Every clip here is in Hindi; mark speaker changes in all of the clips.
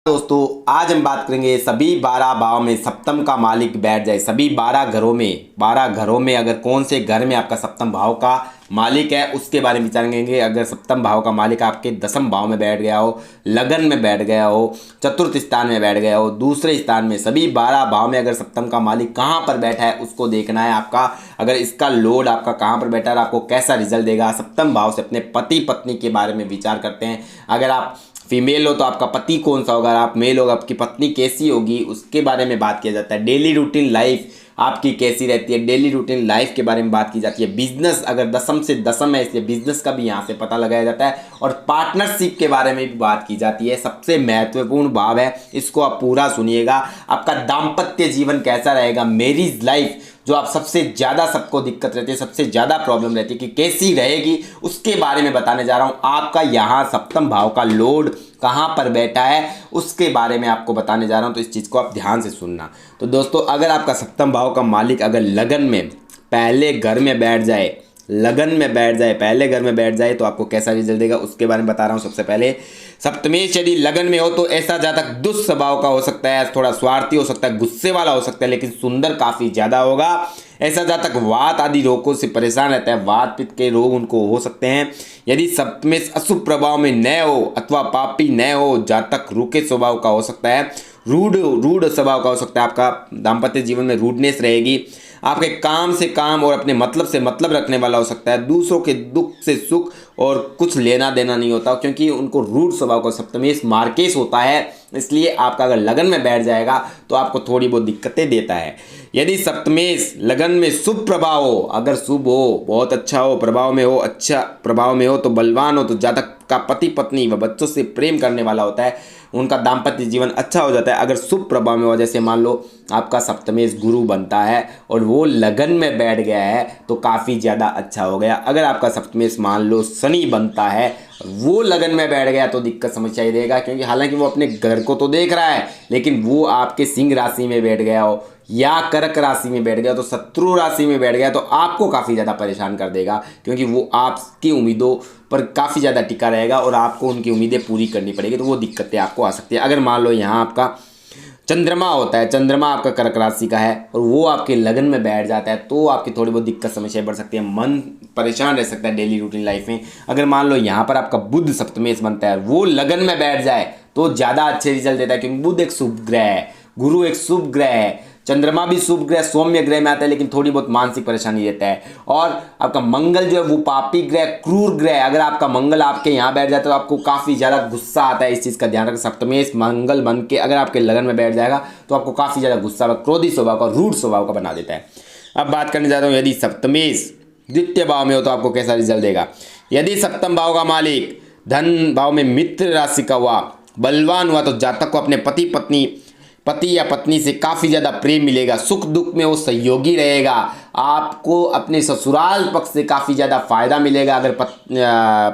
Speaker 1: दोस्तों आज हम बात करेंगे सभी 12 भाव में सप्तम का मालिक बैठ जाए। सभी 12 घरों में अगर कौन से घर में आपका सप्तम भाव का मालिक है उसके बारे में विचारेंगे। अगर सप्तम भाव का मालिक आपके दसम भाव में बैठ गया हो, लगन में बैठ गया हो, चतुर्थ स्थान में बैठ गया हो, दूसरे स्थान में, सभी 12 भाव में अगर सप्तम का मालिक कहाँ पर बैठा है उसको देखना है आपका। अगर इसका लोड आपका कहाँ पर बैठा है, आपको कैसा रिजल्ट देगा। सप्तम भाव से अपने पति पत्नी के बारे में विचार करते हैं। अगर आप फीमेल हो तो आपका पति कौन सा होगा, आप मेल होगा आपकी पत्नी कैसी होगी उसके बारे में बात किया जाता है। डेली रूटीन लाइफ आपकी कैसी रहती है, डेली रूटीन लाइफ के बारे में बात की जाती है। बिजनेस अगर दसम से दसम है इसलिए बिजनेस का भी यहाँ से पता लगाया जाता है और पार्टनरशिप के बारे में भी बात की जाती है। सबसे महत्वपूर्ण भाव है, इसको आप पूरा सुनिएगा। आपका दाम्पत्य जीवन कैसा रहेगा, मैरिज लाइफ जो आप सबसे ज़्यादा सबको दिक्कत रहती है, सबसे ज़्यादा प्रॉब्लम रहती है कि कैसी रहेगी उसके बारे में बताने जा रहा हूँ। आपका यहाँ सप्तम भाव का लोड कहाँ पर बैठा है उसके बारे में आपको बताने जा रहा हूँ, तो इस चीज़ को आप ध्यान से सुनना। तो दोस्तों अगर आपका सप्तम भाव का मालिक अगर लगन में पहले घर में बैठ जाए, पहले घर में बैठ जाए तो आपको कैसा रिजल्ट देगा उसके बारे में बता रहा हूँ। सबसे पहले सप्तमेश यदि लगन में हो तो ऐसा जातक दुष्ट स्वभाव का हो सकता है, थोड़ा स्वार्थी हो सकता है, गुस्से वाला हो सकता है, लेकिन सुंदर काफ़ी ज़्यादा होगा। ऐसा जातक वात आदि रोगों से परेशान रहता है, वात पित्त के रोग उनको हो सकते हैं। यदि सप्तमेश अशुभ प्रभाव में न हो अथवा पापी न हो, जातक रूखे स्वभाव का हो सकता है, रूढ़ स्वभाव का हो सकता है। आपका दाम्पत्य जीवन में रूडनेस रहेगी। आपके काम से काम और अपने मतलब से मतलब रखने वाला हो सकता है। दूसरों के दुख से सुख और कुछ लेना देना नहीं होता क्योंकि उनको रूढ़ स्वभाव का सप्तमेश मार्केश होता है, इसलिए आपका अगर लगन में बैठ जाएगा तो आपको थोड़ी बहुत दिक्कतें देता है। यदि सप्तमेश लगन में शुभ प्रभाव हो, अगर शुभ हो, बहुत अच्छा हो, प्रभाव में हो, अच्छा प्रभाव में हो तो बलवान हो, तो जातक का पति पत्नी व बच्चों से प्रेम करने वाला होता है, उनका दाम्पत्य जीवन अच्छा हो जाता है। अगर शुभ प्रभाव में हो, जैसे मान लो आपका सप्तमेश गुरु बनता है और वो लगन में बैठ गया है तो काफ़ी ज़्यादा अच्छा हो गया। अगर आपका सप्तमेश मान लो शनि बनता है, वो लगन में बैठ गया तो दिक्कत समस्या ही देगा, क्योंकि हालांकि वो अपने घर को तो देख रहा है लेकिन वो आपके सिंह राशि में बैठ गया हो या कर्क राशि में बैठ गया तो शत्रु राशि में बैठ गया तो आपको काफ़ी ज़्यादा परेशान कर देगा, क्योंकि वो आपकी उम्मीदों पर काफ़ी ज़्यादा टिका रहेगा और आपको उनकी उम्मीदें पूरी करनी पड़ेगी, तो वो दिक्कतें आपको आ सकती है। अगर मान लो यहाँ आपका चंद्रमा होता है, चंद्रमा आपका कर्क राशि का है और वो आपके लगन में बैठ जाता है तो आपकी थोड़ी बहुत दिक्कत समस्याएं बढ़ सकती है, मन परेशान रह सकता है डेली रूटीन लाइफ में। अगर मान लो यहाँ पर आपका बुध सप्तमेश बनता है, वो लगन में बैठ जाए तो ज़्यादा अच्छे रिजल्ट देता है, क्योंकि बुध एक शुभ ग्रह है, गुरु एक शुभ ग्रह है, चंद्रमा भी शुभ ग्रह सौम्य ग्रह में आता है, लेकिन थोड़ी बहुत मानसिक परेशानी देता है। और आपका मंगल जो है वो पापी ग्रह, क्रूर ग्रह, अगर आपका मंगल आपके यहाँ बैठ जाता है तो आपको काफ़ी ज़्यादा गुस्सा आता है। इस चीज़ का ध्यान रखें, सप्तमेश मंगल बन के अगर आपके लगन में बैठ जाएगा तो आपको काफ़ी ज़्यादा गुस्सा, क्रोधी स्वभाव का, रूढ़ स्वभाव का बना देता है। अब बात करने जा रहा हूँ, यदि सप्तमेश द्वितीय भाव में हो तो आपको कैसा रिजल्ट देगा। यदि सप्तम भाव का मालिक धन भाव में मित्र राशि का हुआ, बलवान हुआ, तो जातक को अपने पति या पत्नी से काफ़ी ज़्यादा प्रेम मिलेगा, सुख दुख में वो सहयोगी रहेगा, आपको अपने ससुराल पक्ष से काफ़ी ज़्यादा फायदा मिलेगा। अगर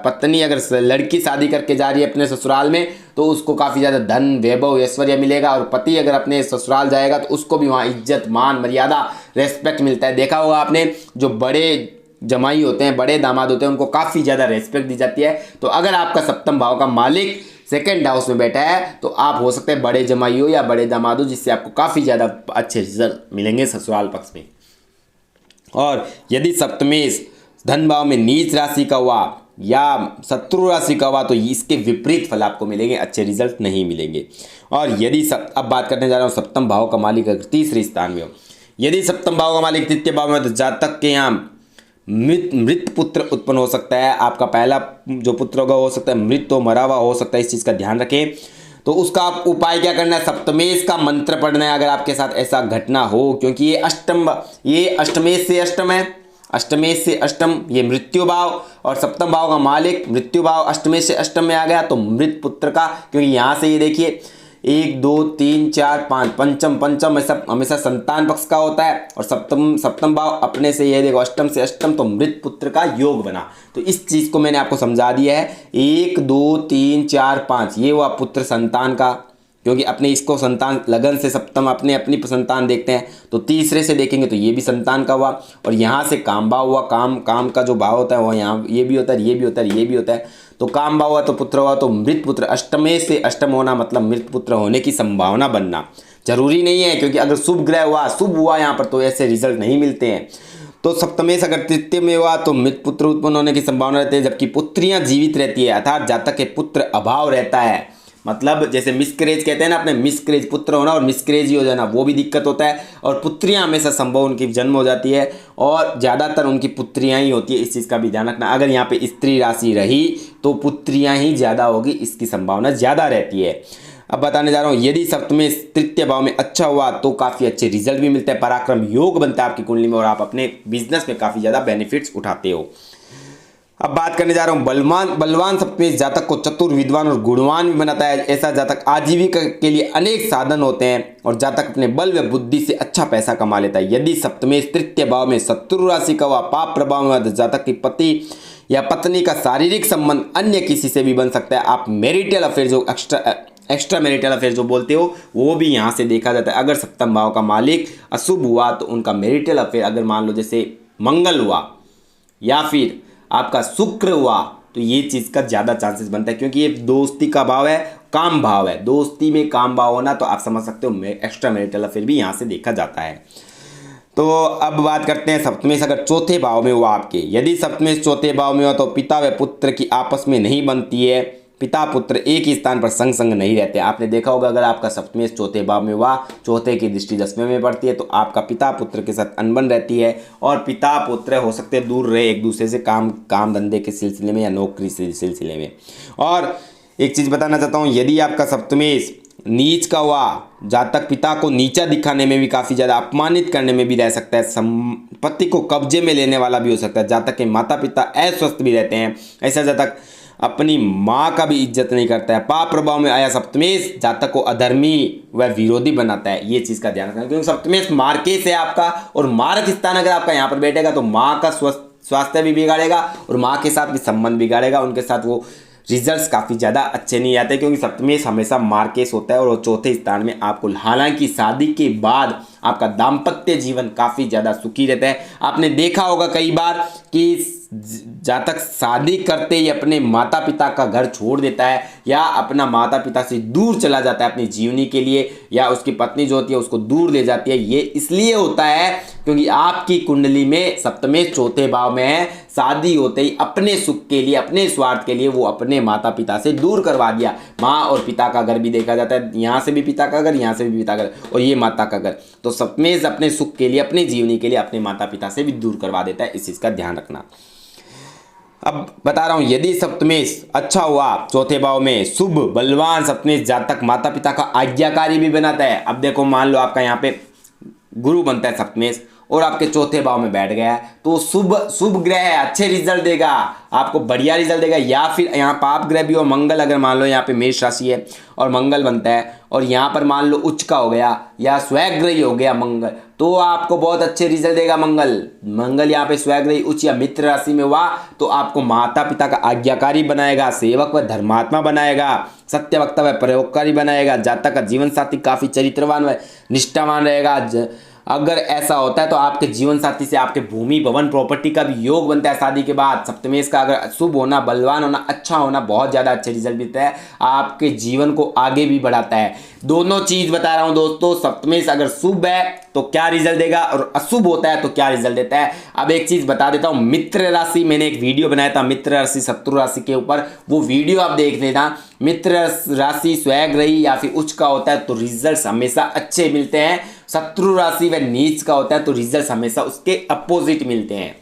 Speaker 1: पत्नी अगर लड़की शादी करके जा रही है अपने ससुराल में तो उसको काफ़ी ज़्यादा धन वैभव ऐश्वर्य मिलेगा, और पति अगर अपने ससुराल जाएगा तो उसको भी वहाँ इज्जत मान मर्यादा रेस्पेक्ट मिलता है। देखा होगा आपने, जो बड़े जमाई होते हैं, बड़े दामाद होते हैं, उनको काफ़ी ज़्यादा रेस्पेक्ट दी जाती है। तो अगर आपका सप्तम भाव का मालिक सेकेंड हाउस में बैठा है तो आप हो सकते हैं बड़े जमाई हो या बड़े दामाद हो, जिससे आपको काफ़ी ज़्यादा अच्छे रिजल्ट मिलेंगे ससुराल पक्ष में। और यदि सप्तमेश धन भाव में नीच राशि का हुआ या शत्रु राशि का हुआ तो इसके विपरीत फल आपको मिलेंगे, अच्छे रिजल्ट नहीं मिलेंगे। और यदि अब बात करने जा रहा हूँ सप्तम भाव का मालिक अगर तीसरे स्थान में हो, यदि सप्तम भाव का मालिक तृतीय भाव में हो तो जातक के यहाँ मृत पुत्र उत्पन्न हो सकता है। आपका पहला जो पुत्र होगा हो सकता है मृत हो, मरा हुआ हो सकता है, इस चीज़ का ध्यान रखें। तो उसका आप उपाय क्या करना है, सप्तमेश का मंत्र पढ़ना है अगर आपके साथ ऐसा घटना हो, क्योंकि ये अष्टमेश से अष्टम है, अष्टमेश से अष्टम ये मृत्यु भाव, और सप्तम भाव का मालिक मृत्यु भाव अष्टमेश से अष्टम में आ गया तो मृत पुत्र का, क्योंकि यहाँ से ये देखिए 1 2 3 4 5 पंचम ऐसा हमेशा संतान पक्ष का होता है, और सप्तम भाव अपने से ये देखो अष्टम से अष्टम तो मृत पुत्र का योग बना। तो इस चीज़ को मैंने आपको समझा दिया है। 1 2 3 4 5 ये हुआ पुत्र संतान का, क्योंकि अपने इसको संतान लगन से सप्तम अपनी संतान देखते हैं, तो तीसरे से देखेंगे तो ये भी संतान का हुआ, और यहाँ से काम भाव हुआ, काम का जो भाव होता है वो यहाँ ये भी होता है, ये भी होता है, ये भी होता है। तो काम भाव हुआ तो पुत्र हुआ तो मृत पुत्र, अष्टमे से अष्टम होना मतलब मृत पुत्र होने की संभावना बनना। जरूरी नहीं है, क्योंकि अगर शुभ ग्रह हुआ, शुभ हुआ यहाँ पर, तो ऐसे रिजल्ट नहीं मिलते हैं। तो सप्तमेश अगर तृतीय में हुआ तो मृत पुत्र उत्पन्न होने की संभावना रहती है, जबकि पुत्रियां जीवित रहती है, अर्थात जातक के पुत्र अभाव रहता है। मतलब जैसे मिसकरेज कहते हैं ना, अपने मिसकरेज पुत्र होना और मिसकरेज ही हो जाना, वो भी दिक्कत होता है। और पुत्रियां हमेशा संभव उनकी जन्म हो जाती है, और ज़्यादातर उनकी पुत्रियां ही होती है, इस चीज़ का भी ध्यान रखना। अगर यहाँ पे स्त्री राशि रही तो पुत्रियां ही ज़्यादा होगी, इसकी संभावना ज़्यादा रहती है। अब बताने जा रहा हूँ, यदि सप्तमे तृतीय भाव में अच्छा हुआ तो काफ़ी अच्छे रिजल्ट भी मिलते हैं, पराक्रम योग बनता है आपकी कुंडली में, और आप अपने बिजनेस में काफ़ी ज़्यादा बेनिफिट्स उठाते हो। अब बात करने जा रहा हूँ, बलवान सप्तमेश जातक को चतुर, विद्वान और गुणवान भी बनाता है। ऐसा जातक आजीविका के लिए अनेक साधन होते हैं, और जातक अपने बल व बुद्धि से अच्छा पैसा कमा लेता है। यदि सप्तमेश तृतीय भाव में शत्रु राशि का हुआ, पाप प्रभाव में, जातक की पति या पत्नी का शारीरिक संबंध अन्य किसी से भी बन सकता है। आप मैरिटल अफेयर, जो एक्स्ट्रा मैरिटल अफेयर जो बोलते हो, वो भी यहाँ से देखा जाता है। अगर सप्तम भाव का मालिक अशुभ हुआ तो उनका मैरिटल अफेयर, अगर मान लो जैसे मंगल हुआ या फिर आपका शुक्र हुआ, तो ये चीज़ का ज़्यादा चांसेस बनता है, क्योंकि ये दोस्ती का भाव है, काम भाव है। दोस्ती में काम भाव होना, तो आप समझ सकते हो एक्स्ट्रा मैरिटल अफेयर भी यहाँ से देखा जाता है। तो अब बात करते हैं सप्तमेश अगर चौथे भाव में हुआ आपके, यदि सप्तमेश चौथे भाव में हुआ तो पिता व पुत्र की आपस में नहीं बनती है, पिता पुत्र एक ही स्थान पर संग संग नहीं रहते। आपने देखा होगा, अगर आपका सप्तमेश चौथे भाव में हुआ, चौथे की दृष्टि 10वें में पड़ती है, तो आपका पिता पुत्र के साथ अनबन रहती है, और पिता पुत्र हो सकते हैं दूर रहे एक दूसरे से, काम धंधे के सिलसिले में या नौकरी के सिलसिले में। और एक चीज़ बताना चाहता हूँ, यदि आपका सप्तमेश नीच का हुआ, जातक पिता को नीचा दिखाने में भी, काफ़ी ज़्यादा अपमानित करने में भी रह सकता है, संपत्ति को कब्जे में लेने वाला भी हो सकता है, जातक के माता पिता अस्वस्थ भी रहते हैं, ऐसा जातक अपनी माँ का भी इज्जत नहीं करता है। पाप प्रभाव में आया सप्तमेश जातक को अधर्मी व विरोधी बनाता है, ये चीज़ का ध्यान रखना, क्योंकि सप्तमेश मार्केश है आपका, और मार्क स्थान अगर आपका यहाँ पर बैठेगा तो माँ का स्वास्थ्य भी बिगाड़ेगा, और माँ के साथ भी संबंध बिगाड़ेगा, उनके साथ वो रिजल्ट्स काफ़ी ज़्यादा अच्छे नहीं आते, क्योंकि सप्तमेश हमेशा मार्केश होता है, और वो चौथे स्थान में आपको, हालांकि शादी के बाद आपका दाम्पत्य जीवन काफ़ी ज़्यादा सुखी रहता है। आपने देखा होगा कई बार कि जातक शादी करते ही अपने माता पिता का घर छोड़ देता है, या अपना माता पिता से दूर चला जाता है अपनी जीवनी के लिए, या उसकी पत्नी जो होती है उसको दूर ले जाती है। ये इसलिए होता है क्योंकि आपकी कुंडली में सप्तमेश चौथे भाव में है, शादी होते ही अपने सुख के लिए, अपने स्वार्थ के लिए वो अपने माता पिता से दूर करवा दिया। माँ और पिता का घर भी देखा जाता है, यहाँ से भी पिता का घर, यहाँ से भी पिता का घर, और ये माता का घर। तो सप्तमेश अपने सुख के लिए, अपनी जीवनी के लिए अपने माता पिता से भी दूर करवा देता है, इस चीज़ का ध्यान रखना। अब बता रहा हूं, यदि सप्तमेश अच्छा हुआ चौथे भाव में, शुभ बलवान सप्तमेश जातक माता पिता का आज्ञाकारी भी बनाता है। अब देखो, मान लो आपका यहाँ पे गुरु बनता है सप्तमेश, और आपके चौथे भाव में बैठ गया है, तो शुभ ग्रह है, अच्छे रिजल्ट देगा, आपको बढ़िया रिजल्ट देगा। या फिर यहाँ पाप ग्रह भी हो, मंगल अगर मान लो यहाँ पे मेष राशि है और मंगल बनता है, और यहाँ पर मान लो उच्च का हो गया या स्वग्रही हो गया मंगल, तो आपको बहुत अच्छे रिजल्ट देगा। मंगल यहाँ पे स्वग्रही उच्च या मित्र राशि में हुआ तो आपको माता पिता का आज्ञाकारी बनाएगा, सेवक व धर्मात्मा बनाएगा, सत्यवक्ता व प्रयोगकारी बनाएगा। जातक का जीवन साथी काफी चरित्रवान व निष्ठावान रहेगा। अगर ऐसा होता है तो आपके जीवन साथी से आपके भूमि भवन प्रॉपर्टी का भी योग बनता है शादी के बाद। सप्तमेश का अगर शुभ होना, बलवान होना, अच्छा होना बहुत ज़्यादा अच्छे रिजल्ट मिलता है, आपके जीवन को आगे भी बढ़ाता है। दोनों चीज़ बता रहा हूँ दोस्तों, सप्तमेश अगर शुभ है तो क्या रिजल्ट देगा, और अशुभ होता है तो क्या रिजल्ट देता है। अब एक चीज़ बता देता हूँ, मित्र राशि, मैंने एक वीडियो बनाया था मित्र राशि शत्रु राशि के ऊपर, वो वीडियो आप देख लेना। मित्र राशि स्वग्रही या फिर उच्च का होता है तो रिजल्ट हमेशा अच्छे मिलते हैं, शत्रु राशि व नीच का होता है तो रिजल्ट हमेशा उसके अपोजिट मिलते हैं।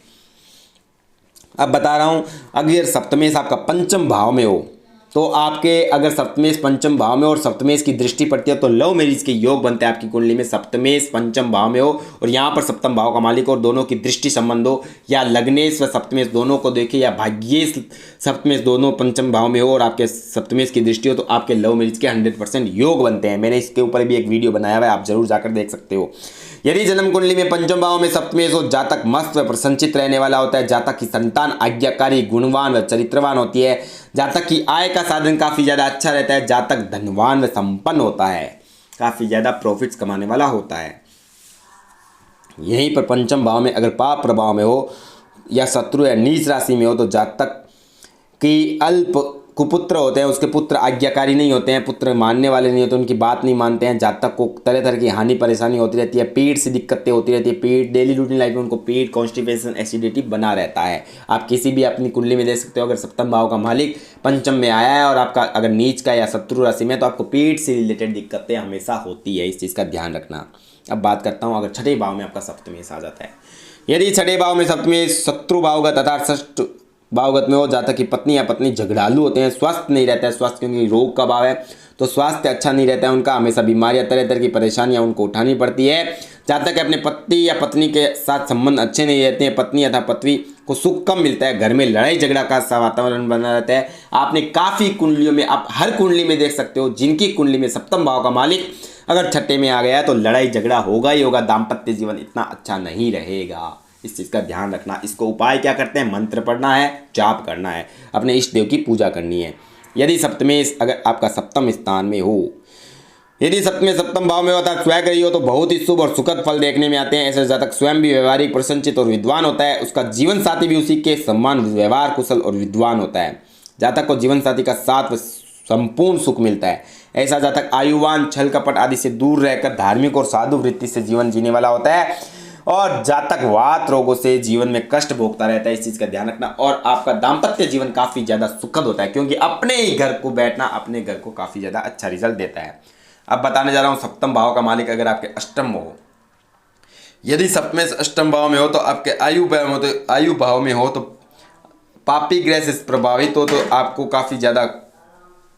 Speaker 1: अब बता रहा हूं, अगर सप्तमेश आपका पंचम भाव में हो तो आपके, अगर सप्तमेश पंचम भाव में और सप्तमेश की दृष्टि पड़ती है तो लव मैरिज के योग बनते हैं आपकी कुंडली में। सप्तमेश पंचम भाव में हो और यहाँ पर सप्तम भाव का मालिक हो और दोनों की दृष्टि संबंध हो, या लग्नेश व सप्तमेश दोनों को देखे, या भाग्येश सप्तमेश दोनों पंचम भाव में हो और आपके सप्तमेश की दृष्टि हो, तो आपके लव मैरिज के 100% योग बनते हैं। मैंने इसके ऊपर भी एक वीडियो बनाया हुआ है, आप जरूर जाकर देख सकते हो। यदि जन्म कुंडली में पंचम भाव में सप्तमेश हो, जातक मस्त व प्रसन्नचित रहने वाला होता है। जातक की संतान आज्ञाकारी, गुणवान व चरित्रवान होती है। जातक की आय का साधन काफ़ी ज़्यादा अच्छा रहता है। जातक धनवान व संपन्न होता है, काफ़ी ज़्यादा प्रॉफिट्स कमाने वाला होता है। यहीं पर पंचम भाव में अगर पाप प्रभाव में हो या शत्रु या नीच राशि में हो तो जातक कि अल्प कुपुत्र होते हैं, उसके पुत्र आज्ञाकारी नहीं होते हैं, पुत्र मानने वाले नहीं होते, उनकी बात नहीं मानते हैं, जातक को तरह तरह की हानि परेशानी होती रहती है, पेट से दिक्कतें होती रहती है, पेट डेली रूटीन लाइफ में उनको पेट कॉन्स्टिपेशन एसिडिटी बना रहता है। आप किसी भी अपनी कुंडली में देख सकते हो, अगर सप्तम भाव का मालिक पंचम में आया है और आपका अगर नीच का या शत्रु राशि में, तो आपको पेट से रिलेटेड दिक्कतें हमेशा होती है, इस चीज़ का ध्यान रखना। अब बात करता हूँ अगर छठे भाव में आपका सप्तमेश आ जाता है। यदि छठे भाव में सप्तमेश शत्रु भावगत अर्थात षष्ठ भावगत में हो, जातक की पत्नी या पत्नी झगड़ालू होते हैं, स्वस्थ नहीं रहता है, स्वास्थ्य क्योंकि रोग का भाव है तो स्वास्थ्य अच्छा नहीं रहता है उनका, हमेशा बीमारियां तरह तरह की परेशानियां उनको उठानी पड़ती है। जातक अपने पति या पत्नी के साथ संबंध अच्छे नहीं रहते हैं, पत्नी अथवा पत्नी को सुख कम मिलता है, घर में लड़ाई झगड़ा का सा वातावरण बना रहता है। आपने काफ़ी कुंडलियों में, आप हर कुंडली में देख सकते हो जिनकी कुंडली में सप्तम भाव का मालिक अगर छठे में आ गया है तो लड़ाई झगड़ा होगा ही होगा, दाम्पत्य जीवन इतना अच्छा नहीं रहेगा, इस चीज़ का ध्यान रखना। इसको उपाय क्या करते हैं, मंत्र पढ़ना है, जाप करना है, अपने इष्ट देव की पूजा करनी है। यदि सप्तमेश अगर आपका सप्तम स्थान में हो, यदि सप्तम भाव में होता है स्वयं हो तो बहुत ही शुभ और सुखद फल देखने में आते हैं। ऐसे जातक स्वयं भी व्यवहारिक प्रसन्नचित और विद्वान होता है, उसका जीवन साथी भी उसी के समान व्यवहार कुशल और विद्वान होता है। जातक को जीवन साथी का साथ संपूर्ण सुख मिलता है। ऐसा जातक आयुवान, छल कपट आदि से दूर रहकर धार्मिक और साधु वृत्ति से जीवन जीने वाला होता है और जातक वात रोगों से जीवन में कष्ट भोगता रहता है, इस चीज़ का ध्यान रखना। और आपका दाम्पत्य जीवन काफ़ी ज़्यादा सुखद होता है क्योंकि अपने ही घर को बैठना अपने घर को काफ़ी ज़्यादा अच्छा रिजल्ट देता है। अब बताने जा रहा हूँ सप्तम भाव का मालिक अगर आपके अष्टम में हो, यदि सप्तमेश अष्टम भाव में हो तो आपके आयु भाव में हो तो पापी ग्रह से प्रभावित हो तो आपको काफ़ी ज़्यादा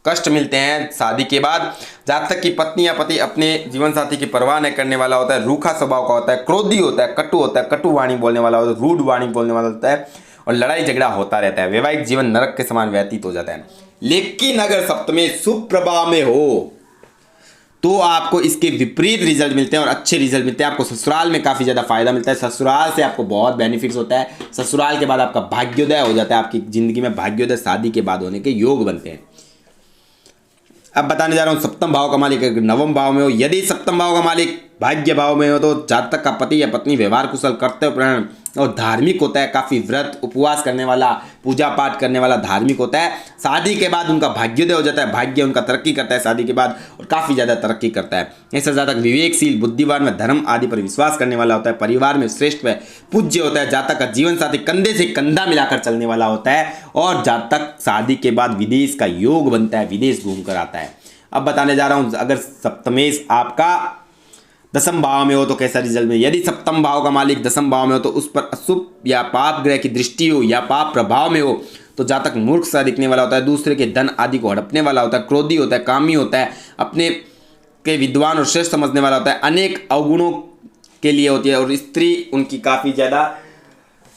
Speaker 1: कष्ट मिलते हैं शादी के बाद। जातक की पत्नी या पति अपने जीवन साथी की परवाह नहीं करने वाला होता है, रूखा स्वभाव का होता है, क्रोधी होता है, कटु होता है, कटु वाणी बोलने वाला होता है, रूड वाणी बोलने वाला होता है और लड़ाई झगड़ा होता रहता है। वैवाहिक जीवन नरक के समान व्यतीत हो जाता है। लेकिन अगर सप्तमेश शुभ प्रभाव में हो तो आपको इसके विपरीत रिजल्ट मिलते हैं और अच्छे रिजल्ट मिलते हैं। आपको ससुराल में काफ़ी ज़्यादा फायदा मिलता है, ससुराल से आपको बहुत बेनिफिट्स होता है, ससुराल के बाद आपका भाग्योदय हो जाता है, आपकी ज़िंदगी में भाग्योदय शादी के बाद होने के योग बनते हैं। अब बताने जा रहा हूँ सप्तम भाव का मालिक अगर नवम भाव में हो, यदि सप्तम भाव का मालिक भाग्य भाव में हो तो जातक का पति या पत्नी व्यवहार कुशल, कर्तव्यपरायण और धार्मिक होता है, काफ़ी व्रत उपवास करने वाला, पूजा पाठ करने वाला धार्मिक होता है। शादी के बाद उनका भाग्योदय हो जाता है, भाग्य उनका तरक्की करता है शादी के बाद और काफ़ी ज़्यादा तरक्की करता है। ऐसा जातक विवेकशील, बुद्धिमान व धर्म आदि पर विश्वास करने वाला होता है, परिवार में श्रेष्ठ व पूज्य होता है। जातक का जीवन साथी कंधे से कंधा मिलाकर चलने वाला होता है और जातक शादी के बाद विदेश का योग बनता है, विदेश घूम कर आता है। अब बताने जा रहा हूँ अगर सप्तमेश आपका दसम भाव में हो तो कैसा रिजल्ट में। यदि सप्तम भाव का मालिक दसम भाव में हो तो उस पर अशुभ या पाप ग्रह की दृष्टि हो या पाप प्रभाव में हो तो जातक मूर्ख सा दिखने वाला होता है, दूसरे के धन आदि को हड़पने वाला होता है, क्रोधी होता है, कामी होता है, अपने के विद्वान और श्रेष्ठ समझने वाला होता है, अनेक अवगुणों के लिए होती है और स्त्री उनकी काफ़ी ज़्यादा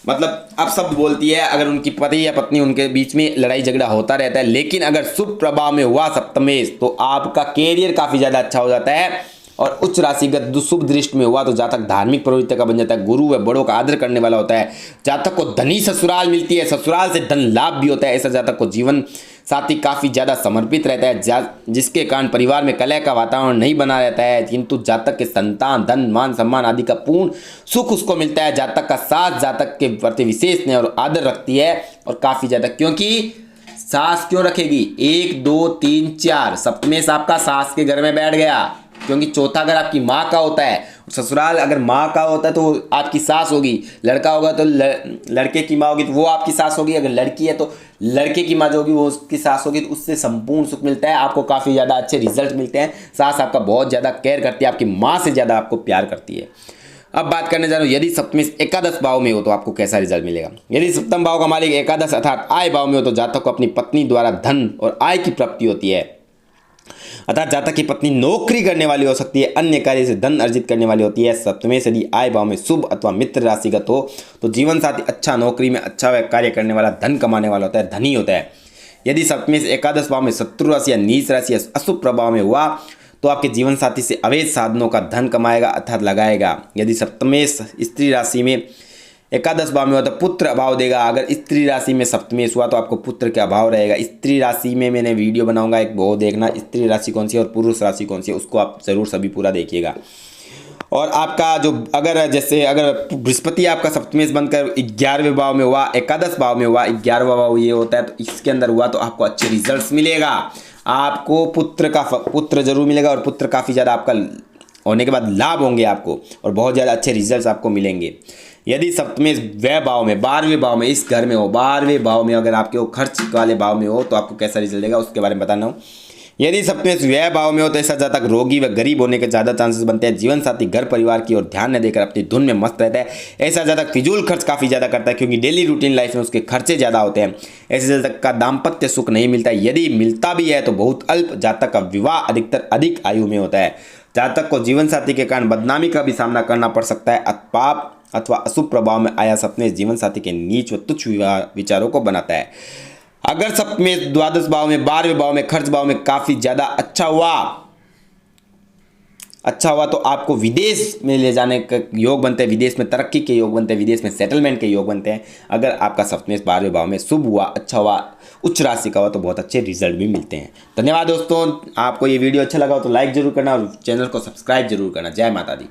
Speaker 1: मतलब अब शब्द बोलती है। अगर उनकी पति या पत्नी उनके बीच में लड़ाई झगड़ा होता रहता है, लेकिन अगर शुभ प्रभाव में हुआ सप्तमेश तो आपका कैरियर काफ़ी ज़्यादा अच्छा हो जाता है और उच्च राशिगत शुभ दृष्टि में हुआ तो जातक धार्मिक प्रवृत्ति का बन जाता है, गुरु व बड़ों का आदर करने वाला होता है। जातक को धनी ससुराल मिलती है, ससुराल से धन लाभ भी होता है। ऐसा जातक को जीवन साथी काफ़ी ज़्यादा समर्पित रहता है, जिसके कारण परिवार में कलह का वातावरण नहीं बना रहता है, किंतु जातक के संतान, धन, मान सम्मान आदि का पूर्ण सुख उसको मिलता है। जातक का सास जातक के प्रति विशेष स्नेह और आदर रखती है और काफ़ी ज़्यादा, क्योंकि सास क्यों रखेगी, 1 2 3 4 सप्तमेश आपका सास के घर में बैठ गया, क्योंकि चौथा अगर आपकी माँ का होता है, ससुराल अगर माँ का होता है तो आपकी सास होगी, लड़का होगा तो लड़के की माँ होगी तो वो आपकी सास होगी, अगर लड़की है तो लड़के की माँ जो होगी वो उसकी सास होगी, तो उससे संपूर्ण सुख मिलता है, आपको काफ़ी ज़्यादा अच्छे रिजल्ट मिलते हैं। सास आपका बहुत ज़्यादा केयर करती है, आपकी माँ से ज़्यादा आपको प्यार करती है। अब बात करने जा रहा हूँ यदि सप्तमेश एकादश भाव में हो तो आपको कैसा रिजल्ट मिलेगा। यदि सप्तम भाव का मालिक एकादश अर्थात आय भाव में हो तो जातक को अपनी पत्नी द्वारा धन और आय की प्राप्ति होती है, अर्थात जातक की पत्नी नौकरी करने वाली हो सकती है, अन्य कार्य से धन अर्जित करने वाली होती है। सप्तमेश यदि आय भाव में शुभ अथवा मित्र राशिगत हो तो जीवन साथी अच्छा, नौकरी में अच्छा कार्य करने वाला, धन कमाने वाला होता है, धनी होता है। यदि सप्तमेश एकादश भाव में शत्रु राशि या नीच राशि या अशुभ प्रभाव में हुआ तो आपके जीवन साथी से अवैध साधनों का धन कमाएगा अर्थात लगाएगा। यदि सप्तमेश स्त्री राशि में एकादश भाव में हुआ तो पुत्र अभाव देगा। अगर स्त्री राशि में सप्तमेश हुआ तो आपको पुत्र का अभाव रहेगा। स्त्री राशि में मैंने वीडियो बनाऊंगा एक, वो देखना स्त्री राशि कौन सी है और पुरुष राशि कौन सी है, उसको आप जरूर सभी पूरा देखिएगा। और आपका जो अगर जैसे अगर बृहस्पति आपका सप्तमेश बनकर 11वें भाव में हुआ, एकादश भाव में हुआ, 11वां भाव ये होता है तो इसके अंदर हुआ तो आपको अच्छे रिजल्ट्स मिलेगा। आपको पुत्र जरूर मिलेगा और पुत्र काफ़ी ज़्यादा आपका होने के बाद लाभ होंगे आपको और बहुत ज़्यादा अच्छे रिजल्ट्स आपको मिलेंगे। यदि सप्तमेश व्यय भाव में 12वें भाव में इस घर में हो, 12वें भाव में अगर आपके वो खर्च वाले भाव में हो तो आपको कैसा रिजल्ट देगा उसके बारे में बताना हूँ। यदि सप्तमेश व्यय भाव में हो तो ऐसा जातक रोगी व गरीब होने के ज़्यादा चांसेस बनते हैं। जीवन साथी घर परिवार की ओर ध्यान न देकर अपनी धुन में मस्त रहता है। ऐसा जातक फिजूल खर्च काफ़ी ज़्यादा करता है क्योंकि डेली रूटीन लाइफ में उसके खर्चे ज़्यादा होते हैं। ऐसे जातक का दाम्पत्य सुख नहीं मिलता है, यदि मिलता भी है तो बहुत अल्प। जातक का विवाह अधिकतर अधिक आयु में होता है। जातक को जीवन साथी के कारण बदनामी का भी सामना करना पड़ सकता है। पाप अथवा अशुभ प्रभाव में आया सप्तमेश जीवन साथी के नीच व तुच्छ विचारों को बनाता है। अगर सप्तमेश द्वादश भाव में 12वें भाव में खर्च भाव में काफी ज्यादा अच्छा हुआ तो आपको विदेश में ले जाने के योग बनते हैं, विदेश में तरक्की के योग बनते हैं, विदेश में सेटलमेंट के योग बनते हैं। अगर आपका सप्तमेश 12वें भाव में शुभ हुआ, अच्छा हुआ, उच्च राशि का हुआ तो बहुत अच्छे रिजल्ट भी मिलते हैं। धन्यवाद दोस्तों, आपको ये वीडियो अच्छा लगा हो तो लाइक जरूर करना और चैनल को सब्सक्राइब जरूर करना। जय माता दी।